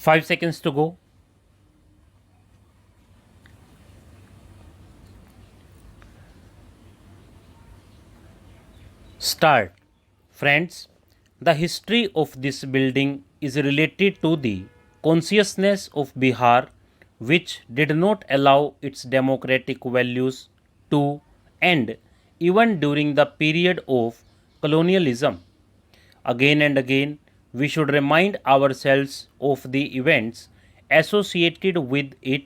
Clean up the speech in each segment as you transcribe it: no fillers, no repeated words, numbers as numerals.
5 seconds to go. Start. Friends, the history of this building is related to the consciousness of Bihar, which did not allow its democratic values to end even during the period of colonialism. Again and again, we should remind ourselves of the events associated with it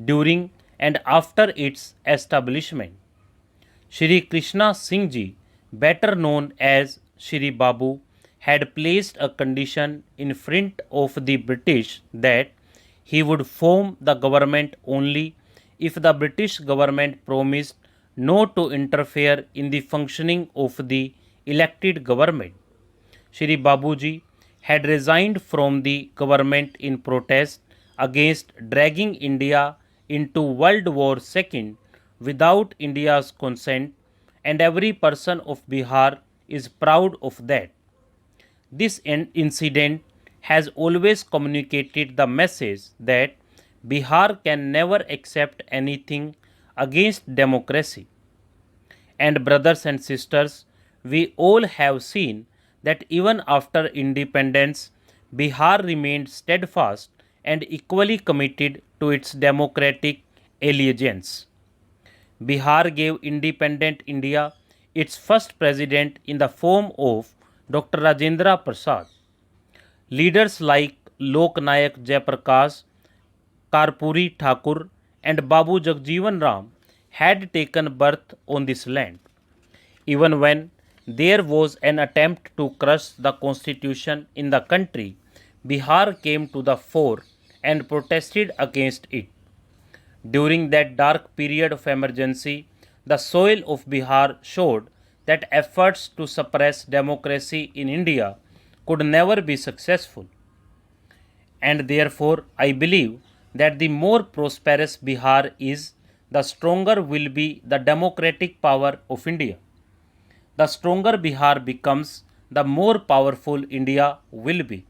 during and after its establishment. Shri Krishna Singh Ji, better known as Shri Babu, had placed a condition in front of the British that he would form the government only if the British government promised not to interfere in the functioning of the elected government. Shri Babuji had resigned from the government in protest against dragging India into World War II without India's consent, and every person of Bihar is proud of that. This incident has always communicated the message that Bihar can never accept anything against democracy. And brothers and sisters, we all have seen that even after independence, Bihar remained steadfast and equally committed to its democratic allegiance. Bihar gave independent India its first president in the form of Dr. Rajendra Prasad. Leaders like Lok Nayak Jayaprakash, Karpuri Thakur, and Babu Jagjeevan Ram had taken birth on this land. Even when there was an attempt to crush the constitution in the country, Bihar came to the fore and protested against it. During that dark period of emergency, the soil of Bihar showed that efforts to suppress democracy in India could never be successful. And therefore, I believe that the more prosperous Bihar is, the stronger will be the democratic power of India. The stronger Bihar becomes, the more powerful India will be.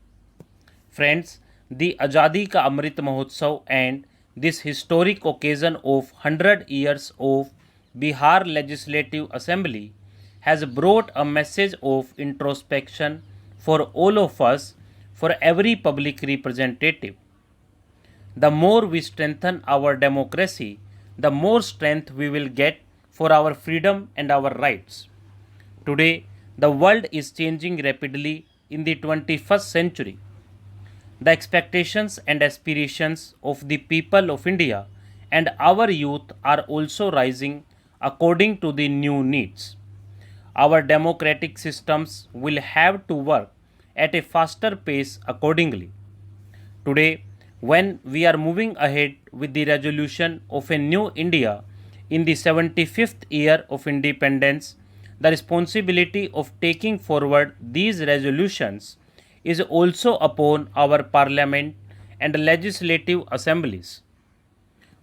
Friends, the Azadi Ka Amrit Mahotsav and this historic occasion of 100 years of Bihar Legislative Assembly has brought a message of introspection for all of us, for every public representative. The more we strengthen our democracy, the more strength we will get for our freedom and our rights. Today, the world is changing rapidly in the 21st century. The expectations and aspirations of the people of India and our youth are also rising according to the new needs. Our democratic systems will have to work at a faster pace accordingly. Today, when we are moving ahead with the resolution of a new India in the 75th year of independence, the responsibility of taking forward these resolutions is also upon our parliament and legislative assemblies.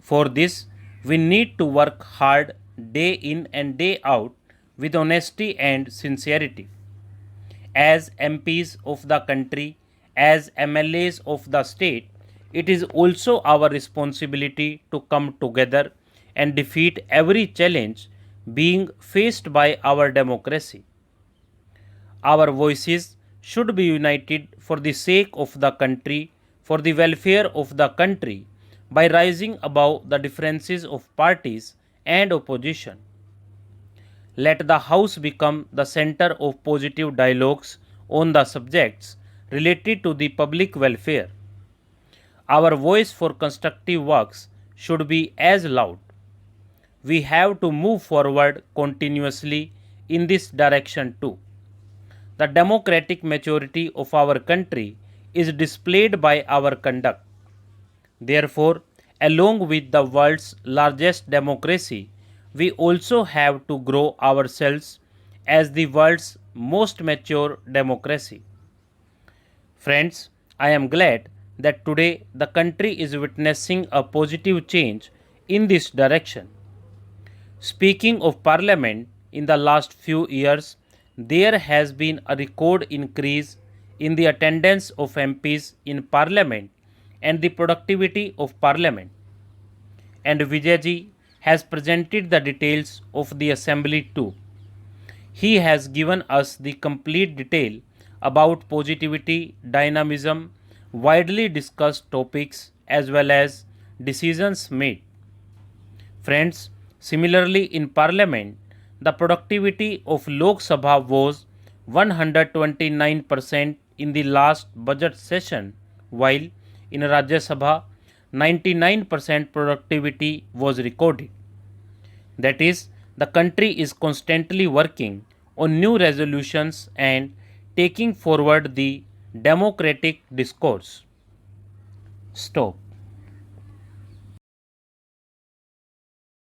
For this, we need to work hard day in and day out with honesty and sincerity. As MPs of the country, as MLAs of the state, it is also our responsibility to come together and defeat every challenge being faced by our democracy. Our voices should be united for the sake of the country, for the welfare of the country, by rising above the differences of parties and opposition. Let the House become the center of positive dialogues on the subjects related to the public welfare. Our voice for constructive works should be as loud. We have to move forward continuously in this direction too. The democratic maturity of our country is displayed by our conduct. Therefore, along with the world's largest democracy, we also have to grow ourselves as the world's most mature democracy. Friends, I am glad that today the country is witnessing a positive change in this direction. Speaking of Parliament, in the last few years, there has been a record increase in the attendance of MPs in Parliament and the productivity of Parliament. And Vijayji has presented the details of the assembly too. He has given us the complete detail about positivity, dynamism, widely discussed topics as well as decisions made. Friends, similarly in Parliament, the productivity of Lok Sabha was 129% in the last budget session, while in Rajya Sabha 99% productivity was recorded. That is, the country is constantly working on new resolutions and taking forward the democratic discourse. Stop.